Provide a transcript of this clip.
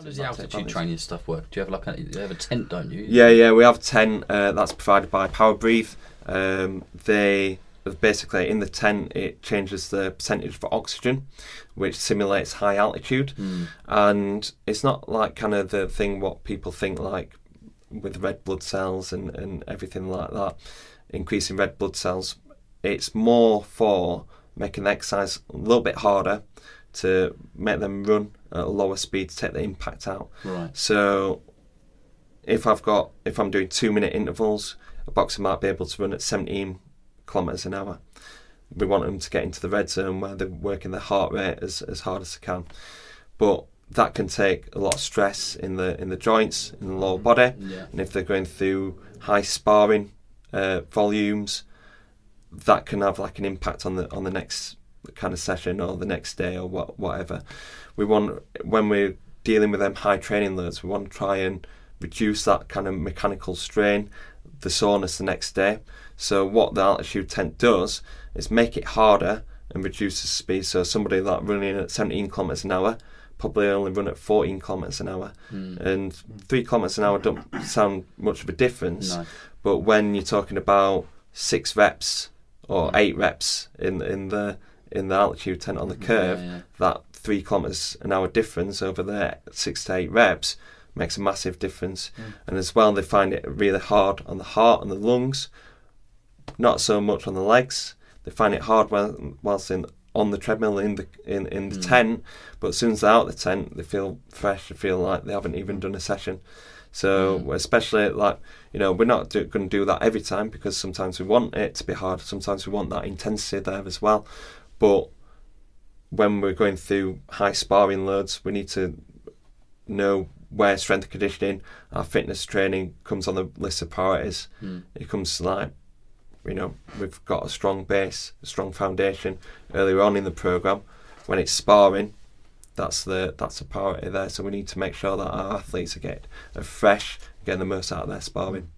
does the altitude training stuff work? Do you have like you have a tent, don't you? Yeah, we have a tent that's provided by PowerBreathe. They basically, in the tent, it changes the percentage for oxygen, which simulates high altitude. And it's not like kind of the thing what people think, like with red blood cells and everything like that, increasing red blood cells. It's more for making the exercise a little bit harder, to make them run at a lower speed to take the impact out. Right. So if I'm doing 2-minute intervals, a boxer might be able to run at 17 kilometers an hour. We want them to get into the red zone where they're working their heart rate as hard as they can. But that can take a lot of stress in the joints, in the lower body, and if they're going through high sparring volumes, that can have like an impact on the next kind of session or the next day or whatever. We want, when we're dealing with them high training loads, we want to try and reduce that kind of mechanical strain, the soreness the next day. So what the altitude tent does is make it harder and reduce the speed. So somebody like running at 17 kilometers an hour probably only run at 14 kilometers an hour, and 3 kilometers an hour don't sound much of a difference. No. But when you're talking about 6 reps or 8 reps in the altitude tent on the curve, that 3 kilometers an hour difference over the 6 to 8 reps makes a massive difference. And as well, they find it really hard on the heart and the lungs, not so much on the legs. They find it hard whilst on the treadmill in the tent, but as soon as they're out of the tent, they feel fresh. They feel like they haven't even done a session. So especially, like, you know, we're not going to do that every time, because sometimes we want it to be hard. Sometimes we want that intensity there as well. But when we're going through high sparring loads, we need to know where strength and conditioning, our fitness training comes on the list of priorities. It comes like, you know, we've got a strong base, a strong foundation earlier on in the program. When it's sparring, that's a priority there. So we need to make sure that our athletes are fresh, getting the most out of their sparring.